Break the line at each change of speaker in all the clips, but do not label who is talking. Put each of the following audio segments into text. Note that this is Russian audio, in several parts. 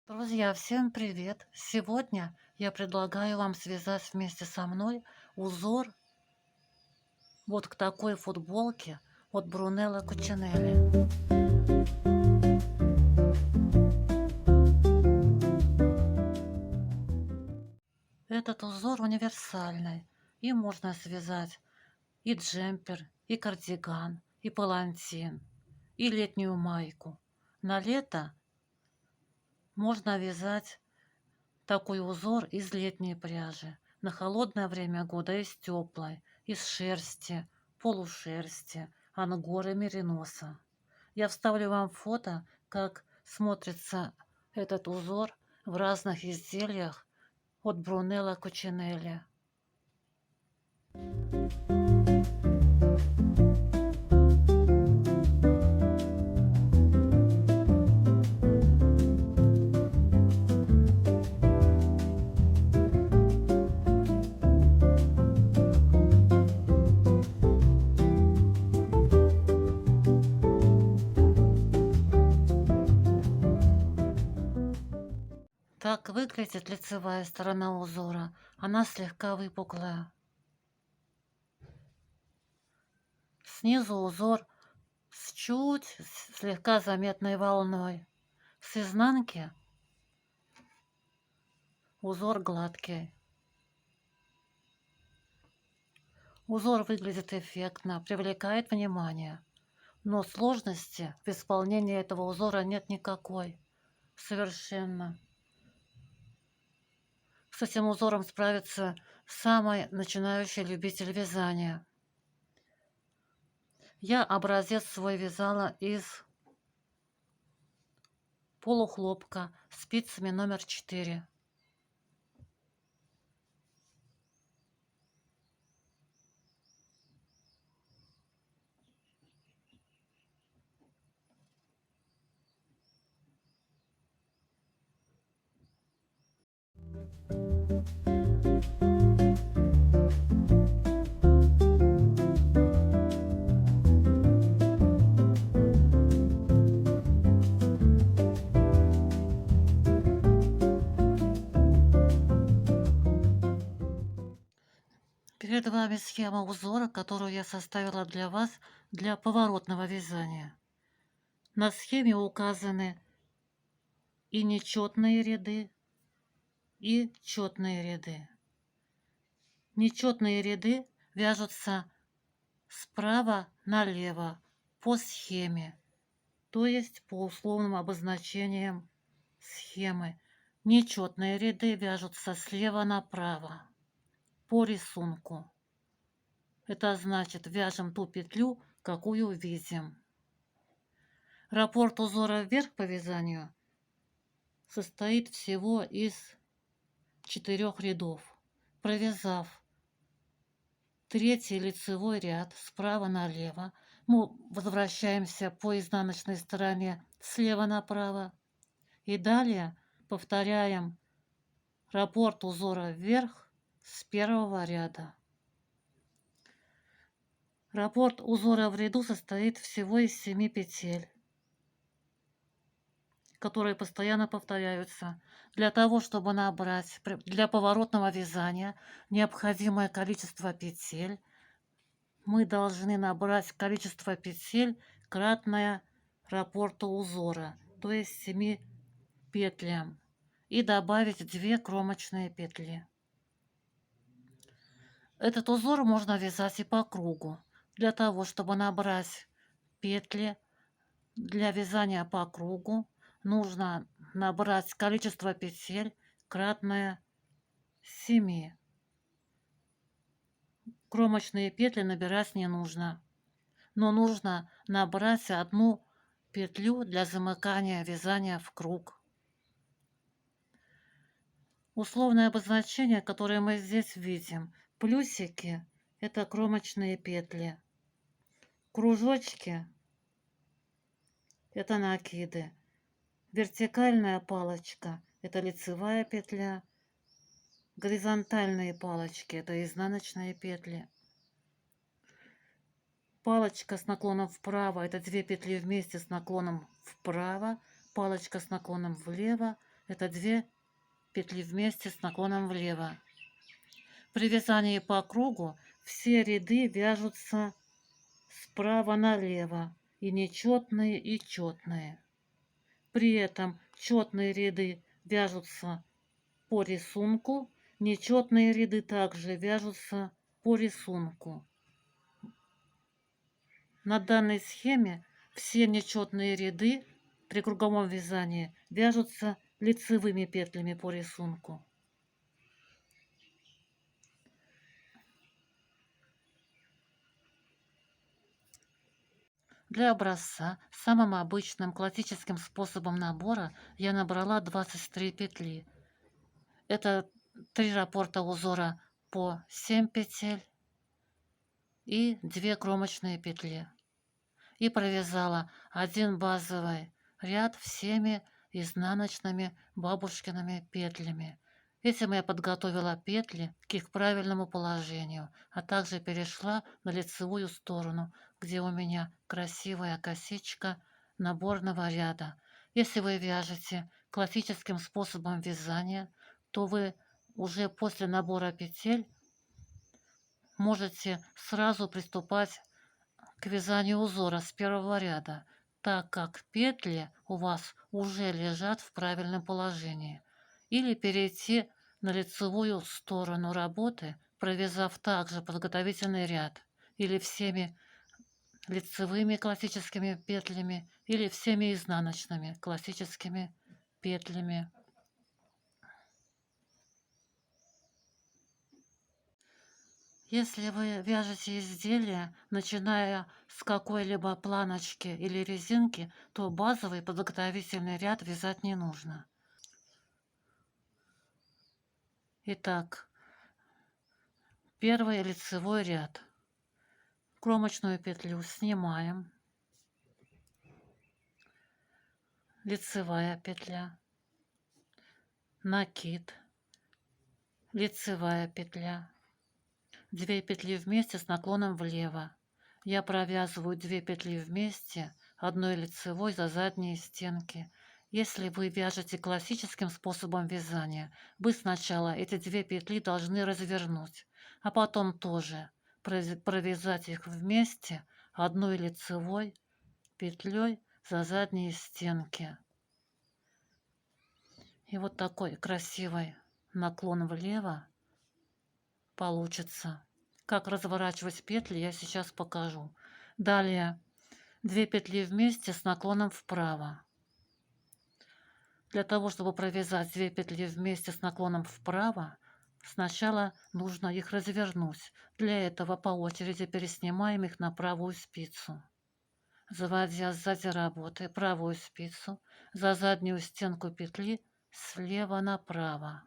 Друзья, всем привет! Сегодня я предлагаю вам связать вместе со мной узор вот к такой футболке от Брунелло Кучинелли. Этот узор универсальный. Им можно связать и джемпер, и кардиган, и палантин, и летнюю майку. На лето можно вязать такой узор из летней пряжи. На холодное время года из теплой, из шерсти, полушерсти, ангоры, мериноса. Я вставлю вам фото, как смотрится этот узор в разных изделиях от Брунелло Кучинелли. Так выглядит лицевая сторона узора. Она слегка выпуклая. Снизу узор с чуть слегка заметной волной. С изнанки узор гладкий. Узор выглядит эффектно, привлекает внимание. Но сложности в исполнении этого узора нет никакой. Совершенно. С этим узором справится самый начинающий любитель вязания. Я образец свой вязала из полухлопка спицами номер 4. Перед вами схема узора, которую я составила для вас для поворотного вязания. На схеме указаны и нечетные ряды, и четные ряды. Нечетные ряды вяжутся справа налево по схеме, то есть по условным обозначениям схемы. Нечетные ряды вяжутся слева направо по рисунку. Это значит, вяжем ту петлю, какую видим. Раппорт узора вверх по вязанию состоит всего из 4 рядов. Провязав третий лицевой ряд справа налево, мы возвращаемся по изнаночной стороне слева направо и далее повторяем раппорт узора вверх с первого ряда. Раппорт узора в ряду состоит всего из 7 петель, которые постоянно повторяются. Для того, чтобы набрать для поворотного вязания необходимое количество петель, мы должны набрать количество петель, кратное раппорту узора, то есть 7 петлям, и добавить 2 кромочные петли. Этот узор можно вязать и по кругу. Для того, чтобы набрать петли для вязания по кругу, нужно набрать количество петель, кратное 7. Кромочные петли набирать не нужно, но нужно набрать одну петлю для замыкания вязания в круг. Условное обозначение, которое мы здесь видим. Плюсики – это кромочные петли. Кружочки – это накиды. Вертикальная палочка – это лицевая петля. Горизонтальные палочки – это изнаночные петли. Палочка с наклоном вправо – это 2 петли вместе с наклоном вправо. Палочка с наклоном влево Это 2 петли вместе с наклоном влево. При вязании по кругу все ряды вяжутся справа налево, и нечетные, и четные. При этом четные ряды вяжутся по рисунку, нечетные ряды также вяжутся по рисунку. На данной схеме все нечетные ряды при круговом вязании вяжутся лицевыми петлями по рисунку. Для образца самым обычным классическим способом набора я набрала 23 петли. Это 3 раппорта узора по 7 петель и 2 кромочные петли. И провязала один базовый ряд всеми изнаночными бабушкиными петлями. Этим я подготовила петли к их правильному положению, а также перешла на лицевую сторону, где у меня красивая косичка наборного ряда. Если вы вяжете классическим способом вязания, то вы уже после набора петель можете сразу приступать к вязанию узора с первого ряда, так как петли у вас уже лежат в правильном положении. Или перейти на лицевую сторону работы, провязав также подготовительный ряд, или всеми лицевыми классическими петлями, или всеми изнаночными классическими петлями. Если вы вяжете изделие, начиная с какой-либо планочки или резинки, то базовый подготовительный ряд вязать не нужно. Итак, первый лицевой ряд. Кромочную петлю снимаем. Лицевая петля. Накид. Лицевая петля. 2 петли вместе с наклоном влево. Я провязываю 2 петли вместе, одной лицевой за задние стенки. Если вы вяжете классическим способом вязания, вы сначала эти 2 петли должны развернуть, а потом тоже провязать их вместе одной лицевой петлей за задние стенки. И вот такой красивый наклон влево получится. Как разворачивать петли, я сейчас покажу. Далее 2 петли вместе с наклоном вправо. Для того, чтобы провязать 2 петли вместе с наклоном вправо, сначала нужно их развернуть. Для этого по очереди переснимаем их на правую спицу. Заводя сзади работы правую спицу за заднюю стенку петли слева направо.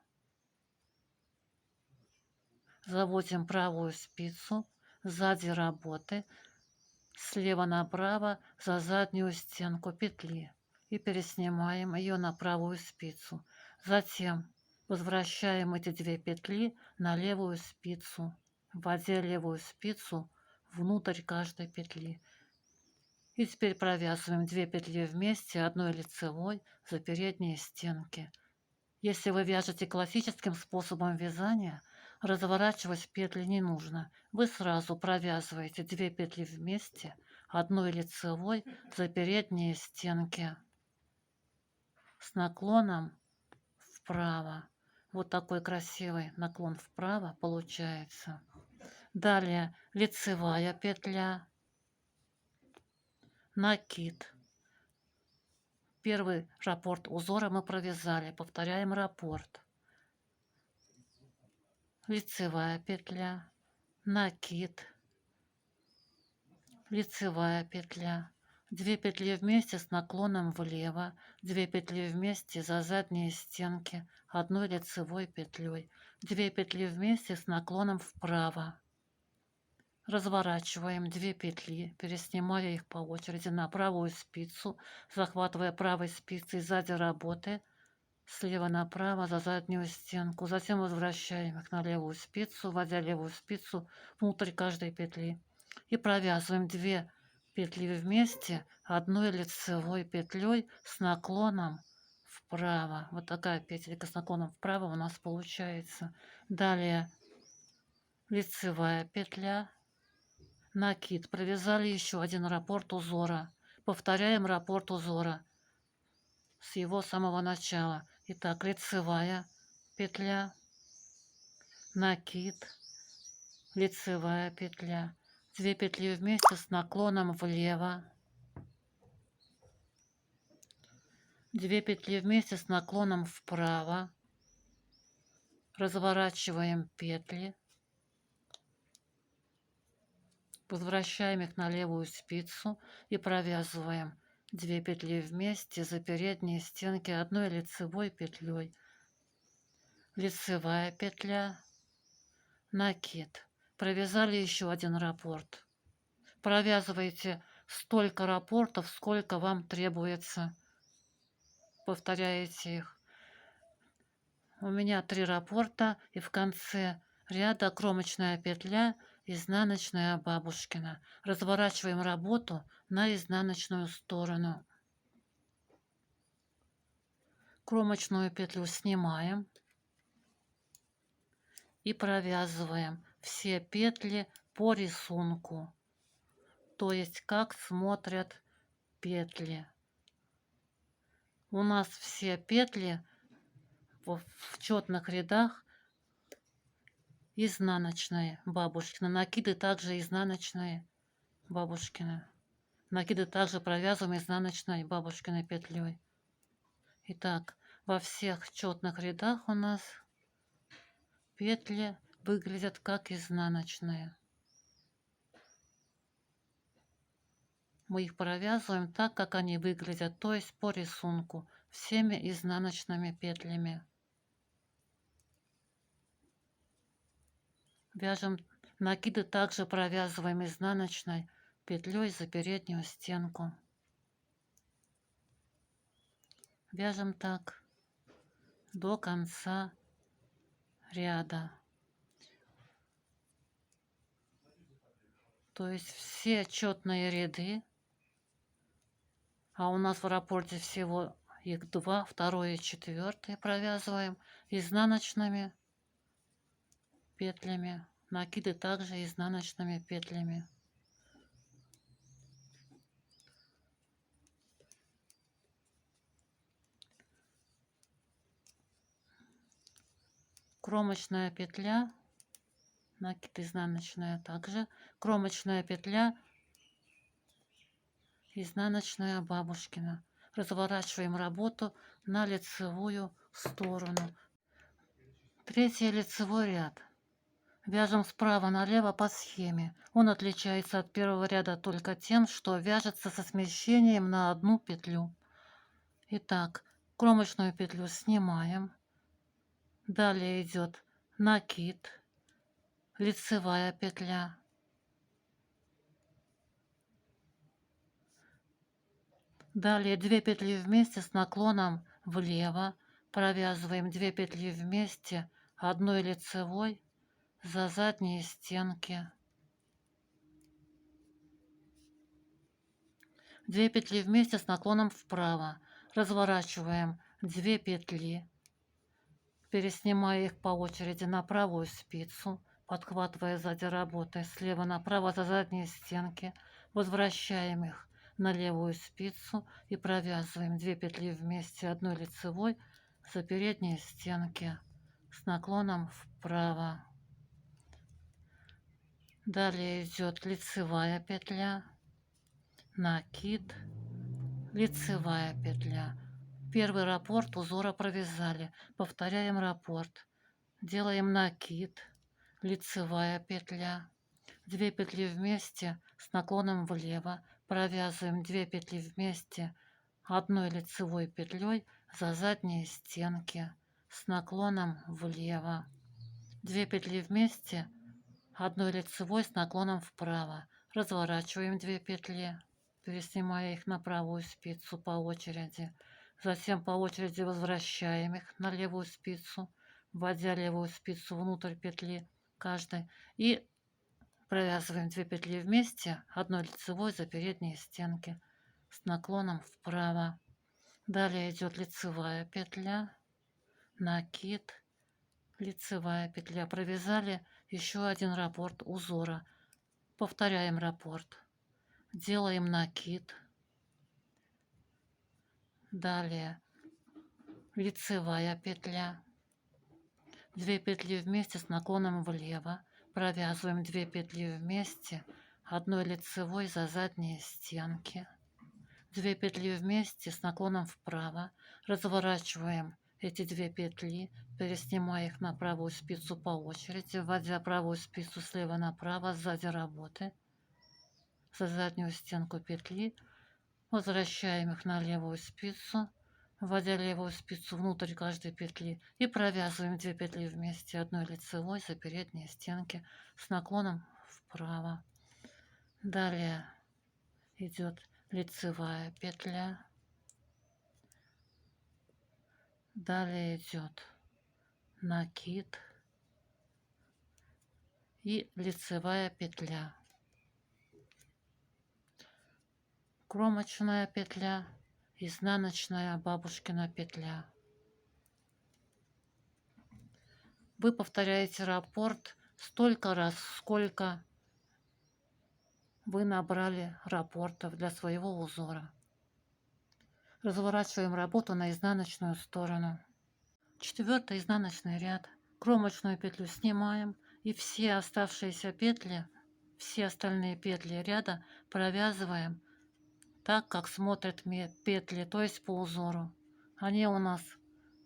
Заводим правую спицу сзади работы слева направо за заднюю стенку петли и переснимаем ее на правую спицу. Затем возвращаем эти 2 петли на левую спицу, вводя левую спицу внутрь каждой петли. И теперь провязываем 2 петли вместе одной лицевой за передние стенки. Если вы вяжете классическим способом вязания, разворачивать петли не нужно. Вы сразу провязываете 2 петли вместе, одной лицевой за передние стенки с наклоном вправо. Вот такой красивый наклон вправо получается. Далее лицевая петля, накид. Первый раппорт узора мы провязали. Повторяем раппорт. Лицевая петля, накид, лицевая петля, 2 петли вместе с наклоном влево, 2 петли вместе за задние стенки одной лицевой петлей, 2 петли вместе с наклоном вправо. Разворачиваем 2 петли, переснимая их по очереди на правую спицу, захватывая правой спицей сзади работы слева направо за заднюю стенку. Затем возвращаем их на левую спицу, вводя левую спицу внутрь каждой петли. И провязываем 2 петли вместе одной лицевой петлей с наклоном вправо. Вот такая петелька с наклоном вправо у нас получается. Далее лицевая петля, накид, провязали еще один раппорт узора. Повторяем раппорт узора с его самого начала. Итак, лицевая петля, накид, лицевая петля, 2 петли вместе с наклоном влево, 2 петли вместе с наклоном вправо, разворачиваем петли, возвращаем их на левую спицу и провязываем 2 петли вместе за передние стенки одной лицевой петлей. Лицевая петля, накид. Провязали еще один раппорт. Провязывайте столько раппортов, сколько вам требуется. Повторяете их. У меня 3 раппорта, и в конце ряда кромочная петля, изнаночная бабушкина. Разворачиваем работу на изнаночную сторону. Кромочную петлю снимаем и провязываем все петли по рисунку, то есть как смотрят петли. У нас все петли в четных рядах изнаночные бабушкины, накиды также изнаночные бабушкины, накиды также провязываем изнаночной бабушкиной петлей. Итак, во всех четных рядах у нас петли выглядят как изнаночные. Мы их провязываем так, как они выглядят, то есть по рисунку, всеми изнаночными петлями. Вяжем накиды, также провязываем изнаночной петлей за переднюю стенку. Вяжем так до конца ряда. То есть все четные ряды, а у нас в раппорте всего их 2, 2 и 4, провязываем изнаночными петлями, накиды также изнаночными петлями. Кромочная петля, накид изнаночная также, кромочная петля, изнаночная бабушкина. Разворачиваем работу на лицевую сторону. Третий лицевой ряд. Вяжем справа налево по схеме. Он отличается от первого ряда только тем, что вяжется со смещением на одну петлю. Итак, кромочную петлю снимаем. Далее идет накид, лицевая петля, далее 2 петли вместе с наклоном влево, провязываем 2 петли вместе одной лицевой за задние стенки, 2 петли вместе с наклоном вправо, разворачиваем 2 петли, переснимая их по очереди на правую спицу, подхватывая сзади работы слева направо за задние стенки, возвращаем их на левую спицу и провязываем 2 петли вместе одной лицевой за передние стенки с наклоном вправо. Далее идет лицевая петля, накид, лицевая петля. Первый раппорт узора провязали. Повторяем раппорт. Делаем накид, лицевая петля, 2 петли вместе с наклоном влево, провязываем 2 петли вместе одной лицевой петлей за задние стенки с наклоном влево, 2 петли вместе одной лицевой с наклоном вправо, разворачиваем 2 петли, переснимая их на правую спицу по очереди. Затем по очереди возвращаем их на левую спицу, вводя левую спицу внутрь петли каждой, и провязываем 2 петли вместе одной лицевой за передние стенки с наклоном вправо. Далее идет лицевая петля, накид, лицевая петля. Провязали еще один раппорт узора. Повторяем раппорт. Делаем накид. Далее лицевая петля. 2 петли вместе с наклоном влево. Провязываем 2 петли вместе, одной лицевой за задние стенки. 2 петли вместе с наклоном вправо. Разворачиваем эти 2 петли, переснимая их на правую спицу по очереди, вводя правую спицу слева направо сзади работы за заднюю стенку петли. Возвращаем их на левую спицу, вводя левую спицу внутрь каждой петли и провязываем 2 петли вместе, одной лицевой за передние стенки с наклоном вправо. Далее идет лицевая петля. Далее идет накид и лицевая петля. Кромочная петля, изнаночная бабушкина петля. Вы повторяете раппорт столько раз, сколько вы набрали раппортов для своего узора. Разворачиваем работу на изнаночную сторону. 4-й изнаночный ряд. Кромочную петлю снимаем и все оставшиеся петли, все остальные петли ряда провязываем так, как смотрят петли, то есть по узору. Они у нас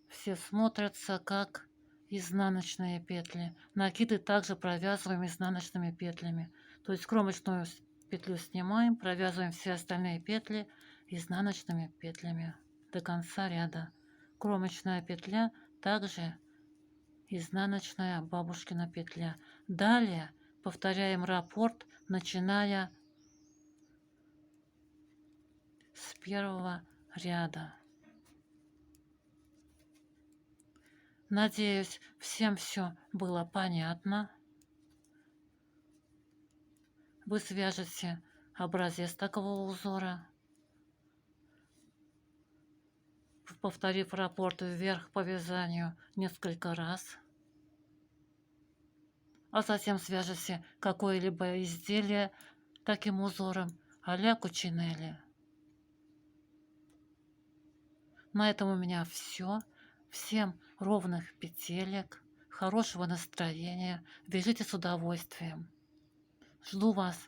все смотрятся как изнаночные петли. Накиды также провязываем изнаночными петлями. То есть кромочную петлю снимаем, провязываем все остальные петли изнаночными петлями до конца ряда. Кромочная петля также изнаночная бабушкина петля. Далее повторяем раппорт, начиная с 1-го ряда. Надеюсь, всем все было понятно. Вы свяжете образец такого узора, повторив раппорт вверх по вязанию несколько раз, а затем свяжете какое-либо изделие таким узором а-ля Кучинелли. На этом у меня все. Всем ровных петелек, хорошего настроения. Вяжите с удовольствием. Жду вас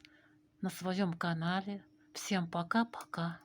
на своем канале. Всем пока-пока.